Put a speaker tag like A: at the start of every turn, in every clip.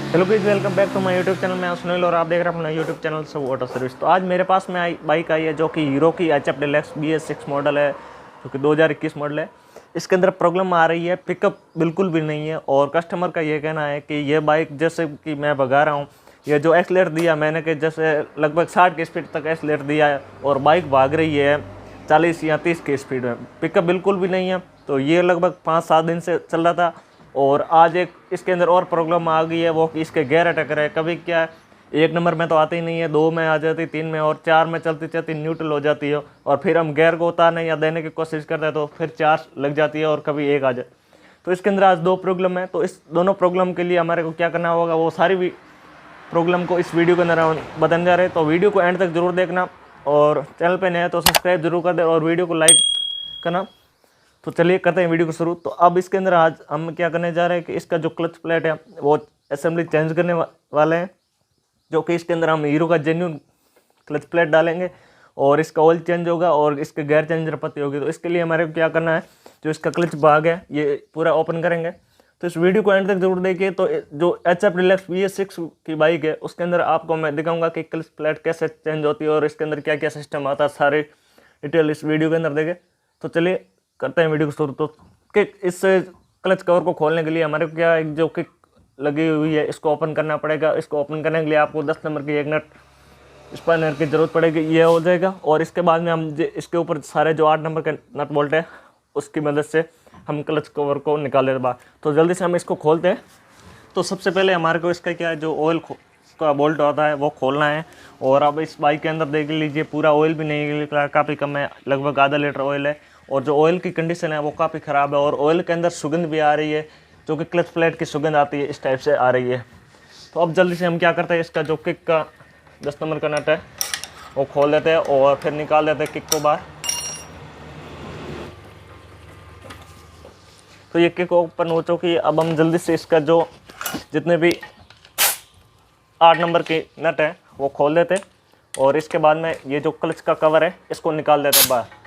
A: Hello please welcome back to my YouTube channel. मैं सुनील और आप देख रहे हैं अपना यूट्यूब चैनल सब ऑटो सर्विस। तो आज मेरे पास में बाइक आई है जो कि हीरो की HF डिलक्स BS6 मॉडल है, जो कि 2021 मॉडल है। इसके अंदर प्रॉब्लम आ रही है, पिकअप बिल्कुल भी नहीं है और कस्टमर का ये कहना है कि ये बाइक जैसे कि मैं भगा रहा हूँ, ये जो एक्सलेटर दिया मैंने कि जैसे लगभग 60 की स्पीड तक एक्सलेटर दिया है और बाइक भाग रही है 40 या 30 की स्पीड में, पिकअप बिल्कुल भी नहीं है। तो ये लगभग 5-7 दिन से चल रहा था और आज एक इसके अंदर और प्रॉब्लम आ गई है, वो कि इसके गियर अटक रहे हैं। कभी क्या है, 1 नंबर में तो आते ही नहीं है, 2 में आ जाती, 3 में और 4 में चलती चलती न्यूट्रल हो जाती है और फिर हम गियर को उतारने या देने की कोशिश करते हैं तो फिर 4 लग जाती है और कभी 1 आ जाए। तो इसके अंदर आज 2 प्रॉब्लम है। तो इस दोनों प्रॉब्लम के लिए हमारे को क्या करना होगा, वो सारी भी प्रॉब्लम को इस वीडियो के अंदर हम बताने जा रहे हैं। तो वीडियो को एंड तक जरूर देखना और चैनल पे नए हैं तो सब्सक्राइब जरूर कर दे और वीडियो को लाइक करना। तो चलिए करते हैं वीडियो को शुरू। तो अब इसके अंदर आज हम क्या करने जा रहे हैं कि इसका जो क्लच प्लेट है वो असेंबली चेंज करने वाले हैं, जो कि इसके अंदर हम हीरो का जेन्युइन क्लच प्लेट डालेंगे और इसका ऑयल चेंज होगा और इसके गियर चेंजर पत्ती होगी। तो इसके लिए हमारे को क्या करना है, जो इसका क्लच भाग है ये पूरा ओपन करेंगे। तो इस वीडियो को एंड तक जरूर देखिए। तो जो HF डिलक्स BS6 की बाइक है उसके अंदर आपको मैं दिखाऊंगा कि क्लच प्लेट कैसे चेंज होती है और इसके अंदर क्या क्या सिस्टम आता है, सारे डिटेल इस वीडियो के अंदर देखें। तो चलिए करते हैं वीडियो को शुरू। तो किक इस क्लच कवर को खोलने के लिए हमारे को क्या एक जो किक लगी हुई है इसको ओपन करना पड़ेगा। इसको ओपन करने के लिए आपको 10 नंबर की एक नट स्पानर की ज़रूरत पड़ेगी, ये हो जाएगा। और इसके बाद में हम इसके ऊपर सारे जो 8 नंबर के नट बोल्ट है उसकी मदद से हम क्लच कवर को निकाल लेते बाहर। तो जल्दी से हम इसको खोलते हैं। तो सबसे पहले हमारे को इसका क्या है, जो ऑयल का बोल्ट होता है वो खोलना है। और अब इस बाइक के अंदर देख लीजिए पूरा ऑयल भी नहीं निकला, काफ़ी कम है, लगभग आधा लीटर ऑयल है। और जो ऑयल की कंडीशन है वो काफ़ी ख़राब है और ऑयल के अंदर सुगंध भी आ रही है, जो कि क्लच प्लेट की सुगंध आती है इस टाइप से आ रही है। तो अब जल्दी से हम क्या करते हैं, इसका जो किक का 10 नंबर का नट है वो खोल देते हैं और फिर निकाल देते हैं किक को बाहर। तो ये किक ओपन हो चुकी है। अब हम जल्दी से इसका जो जितने भी 8 नंबर के नट है वो खोल देते हैं और इसके बाद में ये जो क्लच का कवर है इसको निकाल देते हैं बाहर।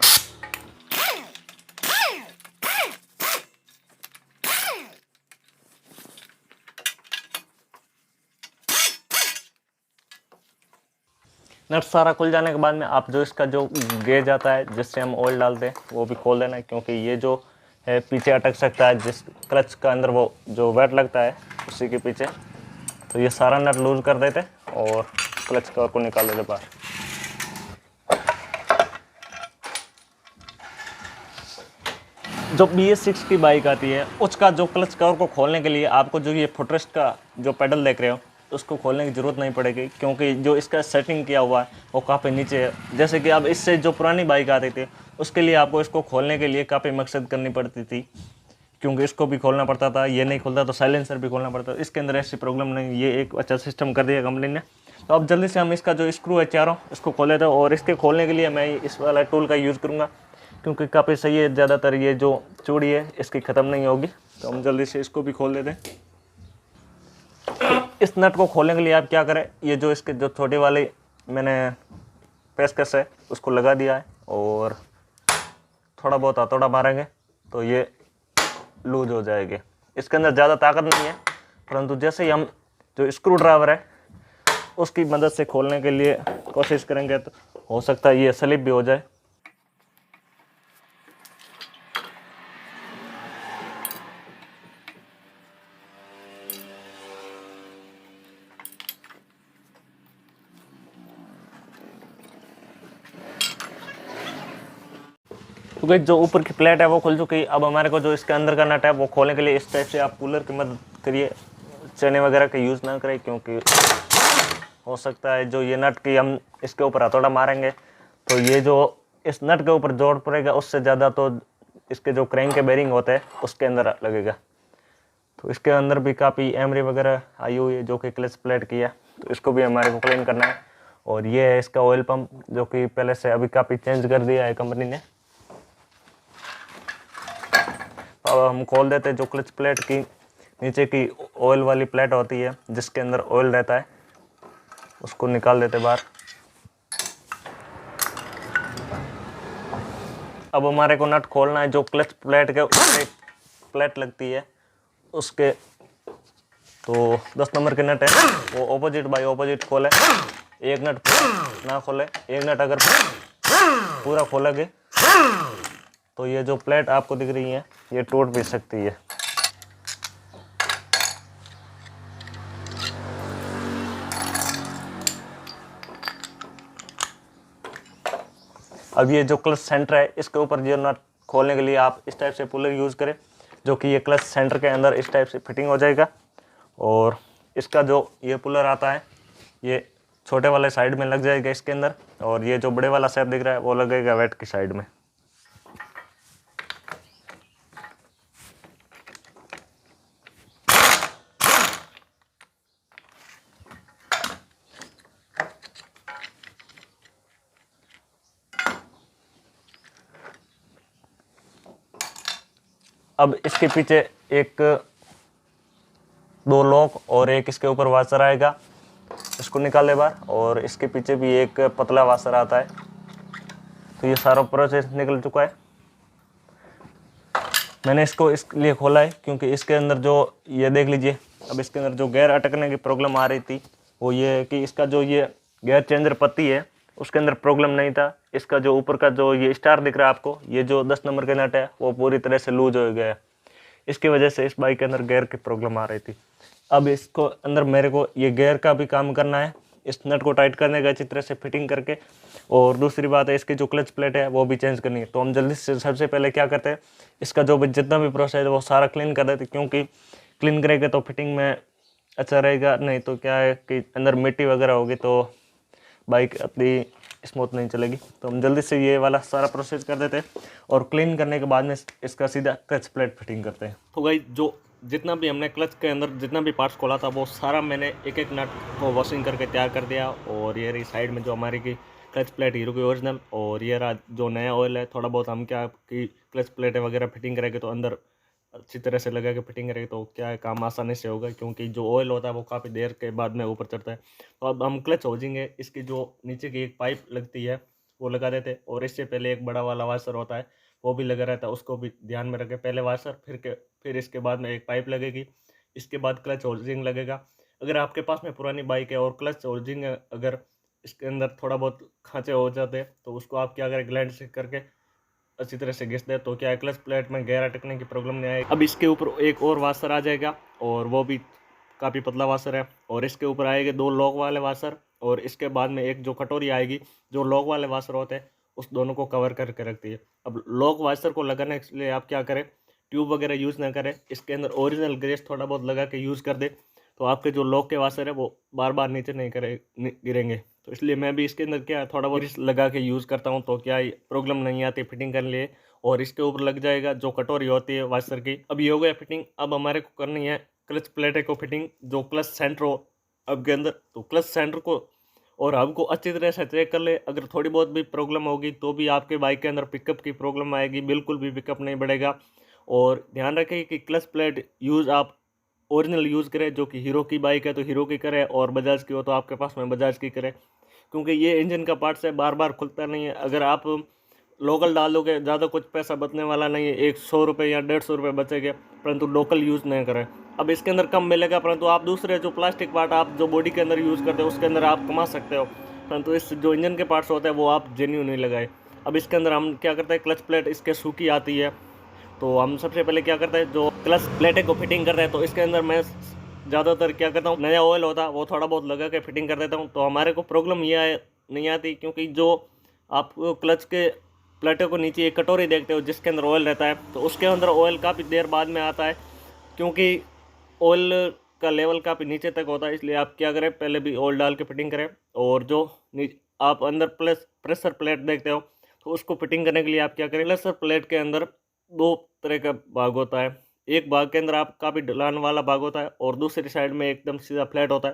A: नट सारा खुल जाने के बाद में आप जो इसका जो गेज आता है जिससे हम ऑयल डालते हैं वो भी खोल देना है, क्योंकि ये जो है पीछे अटक सकता है, जिस क्लच का अंदर वो जो वेट लगता है उसी के पीछे। तो ये सारा नट लूज कर देते और क्लच कवर को निकाल देते बाहर। जो BS6 की बाइक आती है उसका जो क्लच कवर को खोलने के लिए आपको जो ये फुटरेस्ट का जो पेडल देख रहे हो उसको खोलने की ज़रूरत नहीं पड़ेगी, क्योंकि जो इसका सेटिंग किया हुआ है वो काफ़ी नीचे है। जैसे कि अब इससे जो पुरानी बाइक आती थी उसके लिए आपको इसको खोलने के लिए काफ़ी मकसद करनी पड़ती थी, क्योंकि इसको भी खोलना पड़ता था, ये नहीं खुलता तो साइलेंसर भी खोलना पड़ता। इसके अंदर ऐसी प्रॉब्लम नहीं, ये एक अच्छा सिस्टम कर दिया कंपनी ने। तो अब जल्दी से हम इसका जो स्क्रू है चारों इसको खोल लेते हैं और इसके खोलने के लिए मैं इस वाला टूल का यूज़ करूँगा, क्योंकि काफ़ी सही है, ज़्यादातर ये जो चूड़ी है इसकी ख़त्म नहीं होगी। तो हम जल्दी से इसको भी खोल देते हैं। इस नट को खोलने के लिए आप क्या करें, ये जो इसके जो छोटे वाले मैंने पेचकस है उसको लगा दिया है और थोड़ा बहुत हथौड़ा मारेंगे तो ये लूज हो जाएगी। इसके अंदर ज़्यादा ताकत नहीं है, परंतु जैसे ही हम जो स्क्रू ड्राइवर है उसकी मदद से खोलने के लिए कोशिश करेंगे तो हो सकता है ये स्लिप भी हो जाए। क्योंकि जो ऊपर की प्लेट है वो खुल चुकी है। अब हमारे को जो इसके अंदर का नट है वो खोलने के लिए इस टाइप से आप कूलर की मदद करिए, चने वगैरह का यूज़ ना करें, क्योंकि हो सकता है जो ये नट की हम इसके ऊपर हथौड़ा मारेंगे तो ये जो इस नट के ऊपर जोर पड़ेगा उससे ज़्यादा तो इसके जो क्रैंक के बेरिंग होते हैं उसके अंदर लगेगा। तो इसके अंदर भी काफ़ी एमरी वगैरह आई हुई है जो कि क्लच प्लेट की है, तो इसको भी हमारे को क्लीन करना है। और ये है इसका ऑयल पम्प, जो कि पहले से अभी काफ़ी चेंज कर दिया है कंपनी ने। अब हम खोल देते हैं जो क्लच प्लेट की नीचे की ऑयल वाली प्लेट होती है जिसके अंदर ऑयल रहता है, उसको निकाल देते बाहर। अब हमारे को नट खोलना है जो क्लच प्लेट के ऊपर एक प्लेट लगती है उसके तो 10 नंबर के नट है वो ऑपोजिट बाय ऑपोजिट खोले, एक नट पूरा ना खोले, एक नट अगर पूरा खोलोगे तो ये जो प्लेट आपको दिख रही है ये टूट भी सकती है। अब ये जो क्लच सेंटर है इसके ऊपर जो नट खोलने के लिए आप इस टाइप से पुलर यूज़ करें, जो कि ये क्लच सेंटर के अंदर इस टाइप से फिटिंग हो जाएगा। और इसका जो ये पुलर आता है ये छोटे वाले साइड में लग जाएगा इसके अंदर, और ये जो बड़े वाला शेप दिख रहा है वो लगेगा वेट की साइड में। अब इसके पीछे एक 2 लॉक और एक इसके ऊपर वाशर आएगा, इसको निकाले बाहर, और इसके पीछे भी एक पतला वाशर आता है। तो ये सारा प्रोसेस निकल चुका है। मैंने इसको इसलिए खोला है क्योंकि इसके अंदर जो ये देख लीजिए, अब इसके अंदर जो गेयर अटकने की प्रॉब्लम आ रही थी वो ये है कि इसका जो ये गेयर चेंजर पत्ती है उसके अंदर प्रॉब्लम नहीं था। इसका जो ऊपर का जो ये स्टार दिख रहा है आपको, ये जो 10 नंबर का नट है वो पूरी तरह से लूज हो गया है। इसकी वजह से इस बाइक के अंदर गेयर की प्रॉब्लम आ रही थी। अब इसको अंदर मेरे को ये गेयर का भी काम करना है, इस नट को टाइट करने का अच्छी तरह से फिटिंग करके, और दूसरी बात है इसकी जो क्लच प्लेट है वो भी चेंज करनी है। तो हम जल्दी से सबसे पहले क्या करते हैं, इसका जो भी जितना भी प्रोसेस है वो सारा क्लीन कर देते, क्योंकि क्लीन करेंगे तो फिटिंग में अच्छा रहेगा, नहीं तो क्या है कि अंदर मिट्टी वगैरह होगी तो बाइक अपनी स्मूथ नहीं चलेगी। तो हम जल्दी से ये वाला सारा प्रोसेस कर देते हैं और क्लीन करने के बाद में इसका सीधा क्लच प्लेट फिटिंग करते हैं। तो गाइस जो जितना भी हमने क्लच के अंदर जितना भी पार्ट्स खोला था वो सारा मैंने एक एक नट को वॉशिंग करके तैयार कर दिया। और ये रही साइड में जो हमारी की क्लच प्लेट हीरो की ओरिजिनल, और ये रहा जो नया ऑयल है। थोड़ा बहुत हम क्या कि क्लच प्लेटें वगैरह फिटिंग करेंगे तो अंदर अच्छी तरह से लगा के फिटिंग करेंगे तो क्या है काम आसानी से होगा, क्योंकि जो ऑयल होता है वो काफ़ी देर के बाद में ऊपर चढ़ता है। तो अब हम क्लच होजिंगे, इसकी जो नीचे की एक पाइप लगती है वो लगा देते, और इससे पहले एक बड़ा वाला वाशर होता है वो भी लगा रहता है, उसको भी ध्यान में रखें। पहले वाशर फिर इसके बाद में एक पाइप लगेगी, इसके बाद क्लच होजिंग लगेगा। अगर आपके पास में पुरानी बाइक है और क्लच होजिंग अगर इसके अंदर थोड़ा बहुत खांचे हो जाते हैं तो उसको आप क्या करें, ग्लैंड से करके अच्छी तरह से घिस दे, तो क्या है क्लच प्लेट में गैर अटकने की प्रॉब्लम नहीं आएगी। अब इसके ऊपर एक और वाशर आ जाएगा और वो भी काफ़ी पतला वाशर है, और इसके ऊपर आएंगे 2 लॉक वाले वाशर, और इसके बाद में एक जो कटोरी आएगी जो लॉक वाले वाशर होते हैं उस दोनों को कवर करके रखती है। अब लॉक वाशर को लगाने के लिए आप क्या करें, ट्यूब वगैरह यूज़ ना करें, इसके अंदर ओरिजिनल ग्रेस थोड़ा बहुत लगा के यूज़ कर दे, तो आपके जो लॉक के वाशर है वो बार बार नीचे नहीं गिरेंगे। तो इसलिए मैं भी इसके अंदर क्या थोड़ा बहुत लगा के यूज़ करता हूँ, तो क्या प्रॉब्लम नहीं आती फिटिंग करने लिए। और इसके ऊपर लग जाएगा जो कटोरी होती है वाशर की। अब ये हो गया फिटिंग। अब हमारे को करनी है क्लच प्लेट को फिटिंग, जो क्लच सेंटर हो अब के अंदर, तो क्लच सेंटर को और हब को अच्छी तरह से चेक कर ले। अगर थोड़ी बहुत भी प्रॉब्लम होगी तो भी आपके बाइक के अंदर पिकअप की प्रॉब्लम आएगी, बिल्कुल भी पिकअप नहीं बढ़ेगा। और ध्यान रखें कि क्लच प्लेट यूज़ आप ओरिजिनल यूज़ करें, जो कि हीरो की बाइक है तो हीरो की करें, और बजाज की हो तो आपके पास में बजाज की करें, क्योंकि ये इंजन का पार्ट है, बार बार खुलता नहीं है। अगर आप लोकल डालोगे ज़्यादा कुछ पैसा बचने वाला नहीं है, 100 रुपये या 150 रुपये बचेंगे, परंतु लोकल यूज़ नहीं करें। अब इसके अंदर कम मिलेगा, परंतु आप दूसरे जो प्लास्टिक पार्ट आप जो बॉडी के अंदर यूज़ करते हो उसके अंदर आप कमा सकते हो, परंतु इस जो इंजन के पार्ट्स होते हैं वो आप जेन्यून नहीं लगाए। अब इसके अंदर हम क्या करते हैं, क्लच प्लेट इसके सूखी आती है, तो हम सबसे पहले क्या करते हैं, जो क्लच प्लेटें को फिटिंग करते हैं तो इसके अंदर मैं ज़्यादातर क्या करता हूँ, नया ऑयल होता है वो थोड़ा बहुत लगा के फिटिंग कर देता हूँ। तो हमारे को प्रॉब्लम ये नहीं आती, क्योंकि जो आप क्लच के प्लेटों को नीचे एक कटोरी देखते हो जिसके अंदर ऑयल रहता है, तो उसके अंदर ऑयल काफ़ी देर बाद में आता है, क्योंकि ऑयल का लेवल काफ़ी नीचे तक होता है। इसलिए आप क्या करें, पहले भी ऑयल डाल के फिटिंग करें। और जो आप अंदर प्रेशर प्लेट देखते हो तो उसको फिटिंग करने के लिए आप क्या करें, प्रेशर प्लेट के अंदर 2 तरह का भाग होता है। एक भाग के अंदर आप काफ़ी ढलान वाला भाग होता है और दूसरी साइड में एकदम सीधा फ्लैट होता है।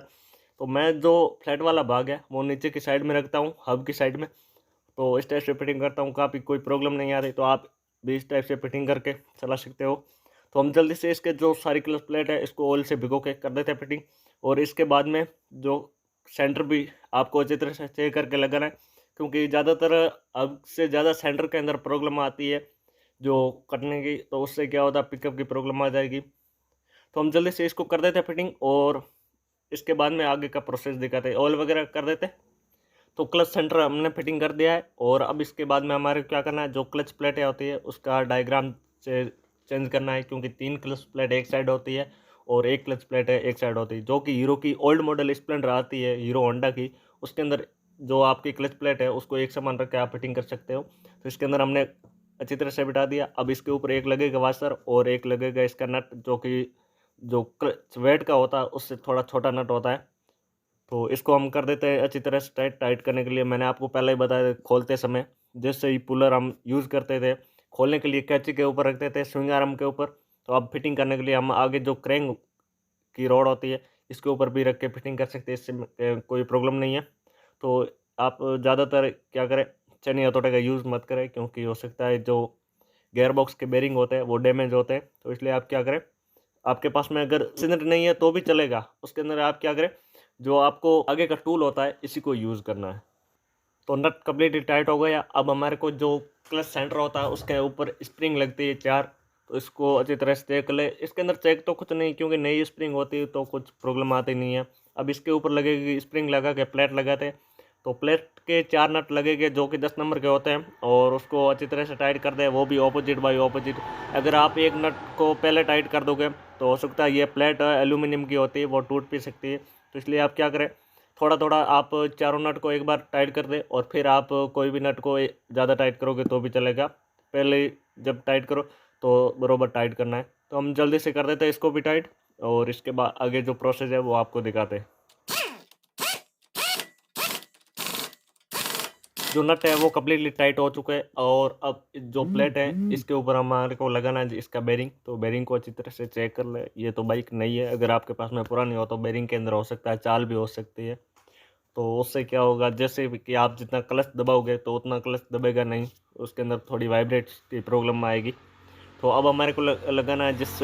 A: तो मैं जो फ्लैट वाला भाग है वो नीचे की साइड में रखता हूँ, हब की साइड में, तो इस टाइप से फिटिंग करता हूँ, काफ़ी कोई प्रॉब्लम नहीं आ रही। तो आप भी इस टाइप से फिटिंग करके चला सकते हो। तो हम जल्दी से इसके जो सारी क्लच प्लेट है इसको ऑयल से भिगो के कर देते हैं फिटिंग। और इसके बाद में जो सेंटर भी आपको अच्छी तरह से चेक करके लगाना है, क्योंकि ज़्यादातर अब से ज़्यादा सेंटर के अंदर प्रॉब्लम आती है जो कटने की, तो उससे क्या होता है पिकअप की प्रॉब्लम आ जाएगी। तो हम जल्दी से इसको कर देते हैं फिटिंग और इसके बाद में आगे का प्रोसेस दिखाते हैं। ऑयल वगैरह कर देते हैं। तो क्लच सेंटर हमने फिटिंग कर दिया है और अब इसके बाद में हमारे क्या करना है, जो क्लच प्लेटें होती है उसका डायग्राम से चेंज करना है, क्योंकि 3 क्लच प्लेट एक साइड होती है और एक क्लच प्लेट है एक साइड होती है। जो कि हीरो की ओल्ड मॉडल स्प्लेंडर आती है, हीरो होंडा की, उसके अंदर जो आपकी क्लच प्लेट है उसको एक समान रख के आप फिटिंग कर सकते हो। तो इसके अंदर हमने अच्छी तरह से बिठा दिया। अब इसके ऊपर एक लगेगा वाशर और एक लगेगा इसका नट, जो कि जो क्लच वेट का होता है उससे थोड़ा छोटा नट होता है। तो इसको हम कर देते हैं अच्छी तरह से टाइट। टाइट करने के लिए मैंने आपको पहले ही बताया था, खोलते समय जैसे ही पुलर हम यूज़ करते थे, खोलने के लिए कैंची के ऊपर रखते थे, स्विंग आर्म के ऊपर। तो अब फिटिंग करने के लिए हम आगे जो क्रैंक की रॉड होती है इसके ऊपर भी रख के फिटिंग कर सकते हैं, इससे कोई प्रॉब्लम नहीं है। तो आप ज़्यादातर क्या करें, चेनी हथौड़े का यूज़ मत करें, क्योंकि हो सकता है जो गेयर बॉक्स के बेरिंग होते हैं वो डैमेज होते हैं। तो इसलिए आप क्या करें, आपके पास में अगर सिलेंडर नहीं है तो भी चलेगा, उसके अंदर आप क्या करें, जो आपको आगे का टूल होता है इसी को यूज़ करना है। तो नट कम्प्लीटली टाइट हो गया। अब हमारे को जो क्लच सेंटर होता है उसके ऊपर स्प्रिंग लगती है 4, तो इसको अच्छी तरह से चेक कर ले। इसके अंदर चेक तो कुछ नहीं, क्योंकि नई स्प्रिंग होती है तो कुछ प्रॉब्लम आती नहीं है। अब इसके ऊपर लगेगी स्प्रिंग लगा के प्लेट लगाते हैं। तो प्लेट के 4 नट लगेंगे जो कि 10 नंबर के होते हैं और उसको अच्छी तरह से टाइट कर दें, वो भी ऑपोजिट बाई ऑपोजिट। अगर आप एक नट को पहले टाइट कर दोगे तो हो सकता है ये प्लेट एल्यूमिनियम की होती है, वो टूट भी सकती है। तो इसलिए आप क्या करें, थोड़ा थोड़ा आप चारों नट को एक बार टाइट कर दें और फिर आप कोई भी नट को ज़्यादा टाइट करोगे तो भी चलेगा। पहले जब टाइट करो तो बरोबर टाइट करना है। तो हम जल्दी से कर देते हैं इसको भी टाइट और इसके बाद आगे जो प्रोसेस है वो आपको दिखाते हैं। जो नट है वो कम्प्लीटली टाइट हो चुका है और अब जो प्लेट है इसके ऊपर हमारे को लगाना है इसका बेरिंग। तो बेरिंग को अच्छी तरह से चेक कर ले। ये तो बाइक नई है, अगर आपके पास में पुरानी हो तो बेरिंग के अंदर हो सकता है चाल भी हो सकती है। तो उससे क्या होगा, जैसे कि आप जितना क्लच दबाओगे तो उतना क्लच दबेगा नहीं, उसके अंदर थोड़ी वाइब्रेट की प्रॉब्लम आएगी। तो अब हमारे को लगाना है जिस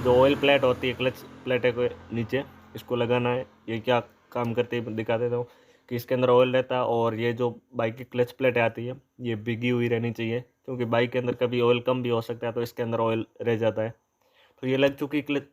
A: जो ऑयल प्लेट होती है क्लच प्लेट के नीचे, इसको लगाना है। ये क्या काम करती है दिखा देता हूँ कि इसके अंदर ऑयल रहता है और ये जो बाइक की क्लच प्लेट आती है ये भीगी हुई रहनी चाहिए, क्योंकि बाइक के अंदर कभी ऑयल कम भी हो सकता है तो इसके अंदर ऑयल रह जाता है। तो ये लग चुकी क्लच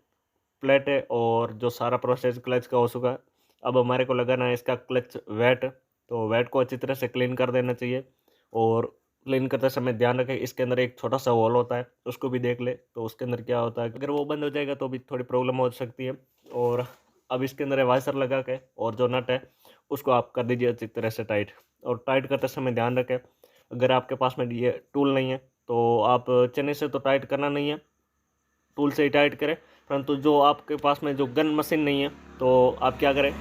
A: प्लेट है और जो सारा प्रोसेस क्लच का हो चुका है। अब हमारे को लगाना है इसका क्लच वेट। तो वेट को अच्छी तरह से क्लीन कर देना चाहिए और क्लीन करते समय ध्यान रखें इसके अंदर एक छोटा सा होल होता है, उसको भी देख ले। तो उसके अंदर क्या होता है, अगर वो बंद हो जाएगा तो भी थोड़ी प्रॉब्लम हो सकती है। और अब इसके अंदर वाइसर लगा के और जो नट है उसको आप कर दीजिए अच्छी तरह से टाइट। और टाइट करते समय ध्यान रखें, अगर आपके पास में ये टूल नहीं है तो आप चने से तो टाइट करना नहीं है, टूल से ही टाइट करें। परंतु जो आपके पास में जो गन मशीन नहीं है तो आप क्या करें,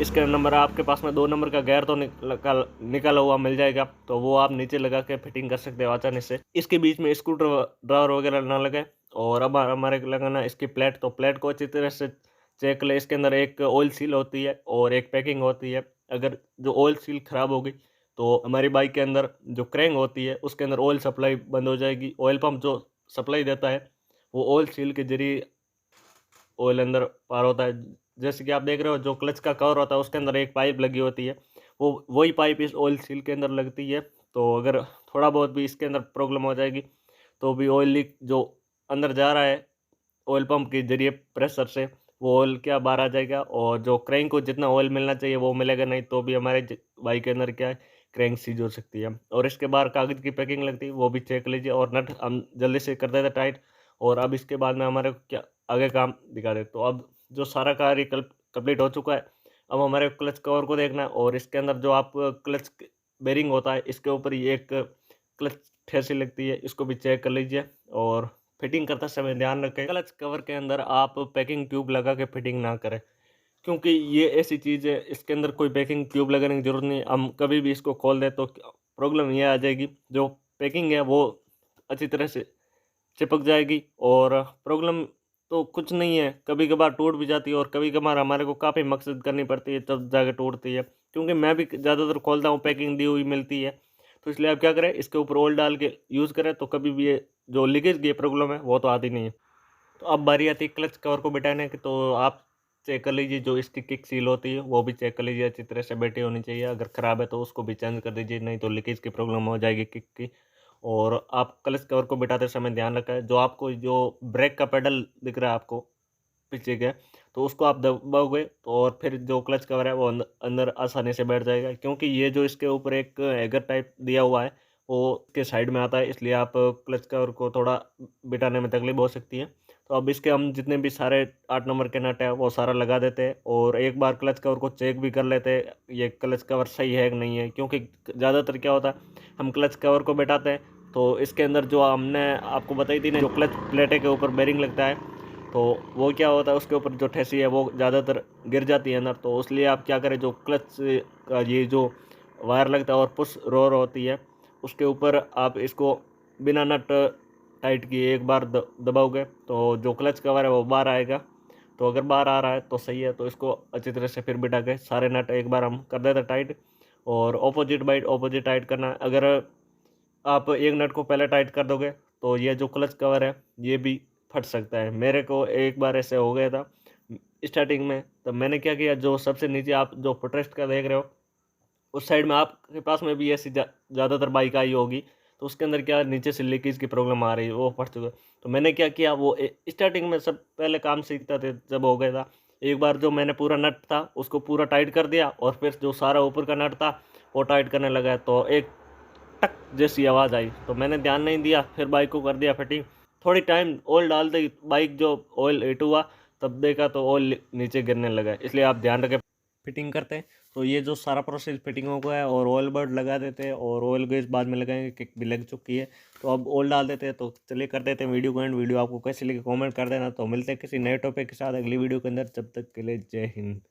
A: इसके नंबर आपके पास में 2 नंबर का गैर तो निकाला हुआ मिल जाएगा, तो वो आप नीचे लगा के फिटिंग कर सकते हो आसानी से। इसके बीच में स्क्रू ड्रावर वगैरह ना लगे। और अब हमारे को लगाना इसकी प्लेट। तो प्लेट को अच्छी तरह से चेक ले। इसके अंदर एक ऑयल सील होती है और एक पैकिंग होती है। अगर जो ऑयल सील ख़राब होगी तो हमारी बाइक के अंदर जो क्रैंक होती है उसके अंदर ऑयल सप्लाई बंद हो जाएगी। ऑयल पंप जो सप्लाई देता है वो ऑयल सील के जरिए ऑयल अंदर पार होता है। जैसे कि आप देख रहे हो जो क्लच का कवर होता है उसके अंदर एक पाइप लगी होती है, वो वही पाइप इस ऑयल सील के अंदर लगती है। तो अगर थोड़ा बहुत भी इसके अंदर प्रॉब्लम हो जाएगी तो भी ऑयल लीक जो अंदर जा रहा है ऑयल पंप के जरिए प्रेशर से, वो ऑयल क्या बाहर आ जाएगा और जो क्रैंक को जितना ऑयल मिलना चाहिए वो मिलेगा नहीं, तो भी हमारे बाइक के अंदर क्या है, क्रैंक सीज हो सकती है। और इसके बाहर कागज़ की पैकिंग लगती है, वो भी चेक लीजिए। और नट हम जल्दी से कर देते टाइट। और अब इसके बाद में हमारे को क्या आगे काम दिखा दे। तो अब जो सारा कार्य कंप्लीट हो चुका है। अब हमारे क्लच कवर को देखना है और इसके अंदर जो आप क्लच बेरिंग होता है इसके ऊपर ही एक क्लच ठेसी लगती है, इसको भी चेक कर लीजिए। और फिटिंग करते समय ध्यान रखें क्लच कवर के अंदर आप पैकिंग ट्यूब लगा के फिटिंग ना करें, क्योंकि ये ऐसी चीज़ है इसके अंदर कोई पैकिंग ट्यूब लगाने की ज़रूरत नहीं। हम कभी भी इसको खोल दें तो प्रॉब्लम ये आ जाएगी, जो पैकिंग है वो अच्छी तरह से चिपक जाएगी। और प्रॉब्लम तो कुछ नहीं है, कभी कभार टूट भी जाती है और कभी कभार हमारे को काफ़ी मकसद करनी पड़ती है तब जाके टूटती है, क्योंकि मैं भी ज़्यादातर खोलता हूँ पैकिंग दी हुई मिलती है। तो इसलिए आप क्या करें, इसके ऊपर ऑयल डाल के यूज़ करें तो कभी भी ये जो लीकेज की प्रॉब्लम है वो तो आती नहीं है। तो अब बारी आती है क्लच कवर को बिठाने की। तो आप चेक कर लीजिए जो इसकी किक सील होती है वो भी चेक कर लीजिए, अच्छी तरह से बैठी होनी चाहिए। अगर ख़राब है तो उसको भी चेंज कर दीजिए, नहीं तो लीकेज की प्रॉब्लम हो जाएगी किक की। और आप क्लच कवर को बिठाते समय ध्यान रखें, जो आपको जो ब्रेक का पेडल दिख रहा है आपको पीछे के, तो उसको आप दबाओगे तो और फिर जो क्लच कवर है वो अंदर आसानी से बैठ जाएगा। क्योंकि ये जो इसके ऊपर एक हैगर टाइप दिया हुआ है वो के साइड में आता है, इसलिए आप क्लच कवर को थोड़ा बिठाने में तकलीफ हो सकती है। तो अब इसके हम जितने भी सारे 8 नंबर के नट है वो सारा लगा देते हैं और एक बार क्लच कवर को चेक भी कर लेते हैं ये क्लच कवर सही है कि नहीं है। क्योंकि ज़्यादातर क्या होता है, हम क्लच कवर को बैठाते हैं तो इसके अंदर जो हमने आपको बताई थी ना, जो क्लच प्लेटे के ऊपर बेरिंग लगता है, तो वो क्या होता है उसके ऊपर जो ठेसी है वो ज़्यादातर गिर जाती है अंदर। तो इसलिए आप क्या करें, जो क्लच का ये जो वायर लगता है और पुश रोर होती है उसके ऊपर आप इसको बिना नट टाइट किए एक बार दबाओगे तो जो क्लच कवर है वो बाहर आएगा। तो अगर बाहर आ रहा है तो सही है, तो इसको अच्छी तरह से फिर बिठा के सारे नट एक बार हम कर देते टाइट। और ऑपोजिट बाइट ऑपोजिट टाइट करना है। अगर आप एक नट को पहले टाइट कर दोगे तो ये जो क्लच कवर है ये भी फट सकता है। मेरे को एक बार ऐसे हो गया था स्टार्टिंग में, तब मैंने क्या किया, जो सबसे नीचे आप जो फुटरेस्ट का देख रहे हो उस साइड में आपके पास में भी ऐसी ज़्यादातर बाइक आई होगी, तो उसके अंदर क्या नीचे से लीकेज की प्रॉब्लम आ रही है, वो फट चुका। तो मैंने क्या किया, वो स्टार्टिंग में सब पहले काम सीखता थे जब हो गया था, एक बार जो मैंने पूरा नट था उसको पूरा टाइट कर दिया और फिर जो सारा ऊपर का नट था वो टाइट करने लगा, तो एक टक जैसी आवाज़ आई। तो मैंने ध्यान नहीं दिया, फिर बाइक को कर दिया फिटिंग। थोड़ी टाइम ऑयल डालते ही बाइक जो ऑयल हिट हुआ तब देखा तो ऑयल नीचे गिरने लगा। इसलिए आप ध्यान रखें फिटिंग करते हैं तो ये जो सारा प्रोसेस फिटिंग हो गया है और ऑयल बर्ड लगा देते हैं और ऑयल गेज बाद में लगाएंगे, किक भी लग चुकी है। तो अब ऑयल डाल देते हैं। तो चलिए कर देते हैं वीडियो को एंड। वीडियो आपको कैसी लगी कमेंट कर देना। तो मिलते हैं किसी नए टॉपिक के साथ अगली वीडियो के अंदर, जब तक के लिए जय हिंद।